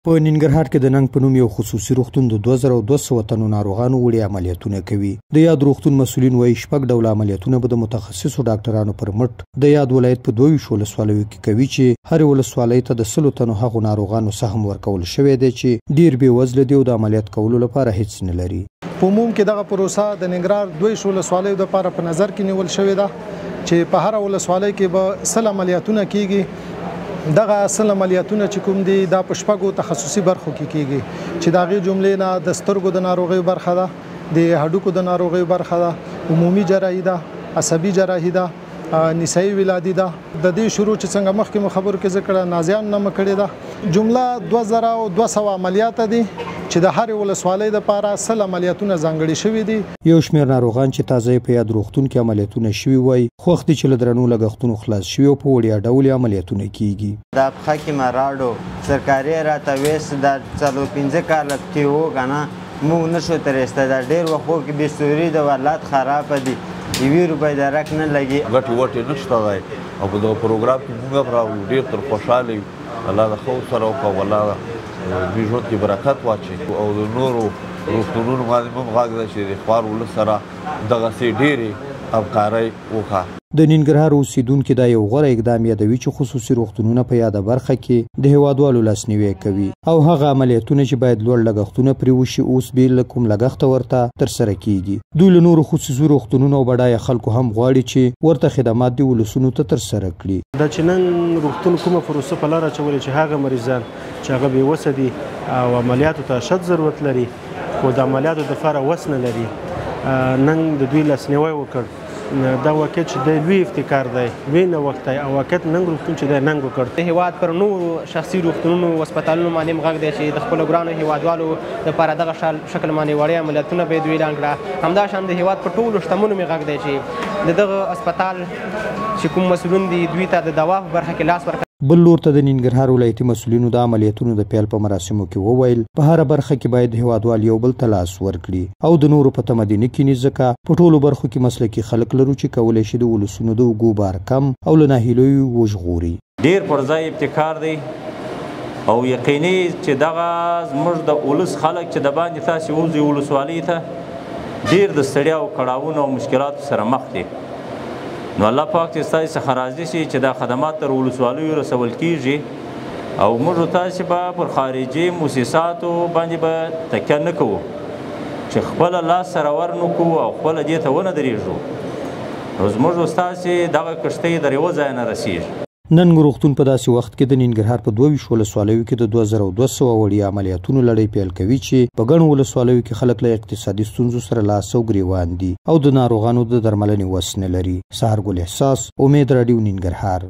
په ننګرهار کې د ننګ په نوم یو خصوصي روغتون د 2200 تنو ناروغانو وړي عملیاتونه کوي. د یاد روغتون مسؤلین وایي شپږ ډوله عملیاتونه به د متخصصو ډاکټرانو پر مټ د یاد ولایت په 22 ولسوالیو کې کوي چې هر ولسوالۍ ته د 100 تنو هغو ناروغانو سهم ورکول شوی دی چې ډیر بې وزله دي او د عملیات کولو لپاره هیڅ نه لري. په عموم کې دغه پروسه د ننګرهار 22 ولسوالیو لپاره په نظر کې نیول شوې ده چې په هر ولسوالۍ کې به 100 عملیاتونه کیږي. دغه 100 عملیاتونه چې کوم دي دا په شپږو تخصصي برخو کې کیږي چې د هغې جملې نه د سترګو د ناروغیو برخه ده، د هډوکو د ناروغیو برخه ده، عمومي جراحي ده، عصبي جراحي ده، نسایي ولادي ده. د دې شروع چې څنګه مخکې مو خبرو کې ذکر نازیان نامه کړې ده. جمله 2200 عملیات دي چې د هر ولسوالۍ لپاره 100 عملیاتونه ځانګړي شوي دي. یو شمېر ناروغان چې تازه په یاد روغتون کې عملیاتونه شوي وای خو وخت چې له درنو لګښتونو خلاص شوي او په وړیا ډول عملیاتونه کیږي. دا پښه کې مراړو سرکاري راته ویس دا 4-5 کال کې و کنه موږ نشو ترسته دا ډیر وخت کې بستوري د ولادت خراب دي یوه روپۍ درک نه لګي غټي وټي نشته دی او په دغه پروګرام کې موږ راو ډیر تر خوشاله الله د خو سره او الله دوی ژوند کې برکت واچي او د نورو روغتونونو باندې هم غږ ده چې د خوار ولس سره دغسې ډېرې همکارۍ وکړه. د ننګرهار اوسیدونکي دا یو غوره اقدام یادوي چې خصوصي روغتونونه په یاده برخه کې د هیوادوالو لاسنیوی کوي او هغه عملیاتونه چې باید لوړ لګښتونه پرې وشي اوس بې له کوم لګښته ورته ترسره کیږي. دوی له نورو خصوصي روغتونونو او بډایه خلکو هم غواړي چې ورته خدمات د ولسونو ته ترسره کړي. دا چې نن روغتون کومه پروسه په لاره اچولې چې هغه مریضان چې هغه بې وسه دي او عملیاتو ته شد ضرورت لري خو د عملیاتو دپاره وس نه لري نن د دوی لاسنیوی وکړ. دا واقعیت چې دی لوی افتکار دی لوی نوښت دی او واقعیت ننګ روغتون چې دی ننګ وکړ. د هیواد پر نورو شخصي روغتونونو او هسپتالونو باندې هم غږ دی چې د خپلو ګرانو هیوادوالو دپاره دغه شکل باندې وړیا عملیاتونه به یې دوی اعلان کړه. همداشان د هیواد په ټولو شتمنو مې غږ دی چې د دغه هسپتال چې کوم مسؤلون دي دوی ته د دوا په برخه کې لاس ورکړي. بل لور ته د ننګرهار ولایتي مسؤلینو د عملیاتونو د پیل په مراسمو کې وویل په هره برخه کې باید هیوادوال یو بل ته لاس ورکړي او د نورو په تمه دې نه کیني ځکه په ټولو برخو کې مسلکي خلک لرو چې کولی شي د ولسونو د اوږو بار کم او له ناهیلیو وژغوري. ډیر پر ځای ابتکار دی او یقیني چې دغه زموږ د ولس خلک چې د باندې تاسې ووځي ولسوالۍ ته ډیر د ستړیا او کړاوونو او مشکلاتو سره مخ دي. نو الله پاک چې ستاسې څخه راضي شي چې دا خدمات تر ولسوالیو رسول کیږي او موږ تاسې به پر خارجي موسساتو باندې به تکیه نه کوو چې خپله لاس سره ور نه کوو او خپله دې ته ونه درېږو. نو زموږ ستاسې دغه کښتۍ در یوه ځایه نه رسېږي. نن روغتون په داسې وخت کې د ننګرهار په 22 ولسوالیو کې د 2200 وړیا عملیاتونو لړۍ پیل کوي چې په ګڼو ولسوالیو کې خلک له اقتصادي ستونزو سره لاس او ګریوان دي او د ناروغانو د درملنې وس نه لري. سهار ګل احساس، امید راډیو، ننګرهار.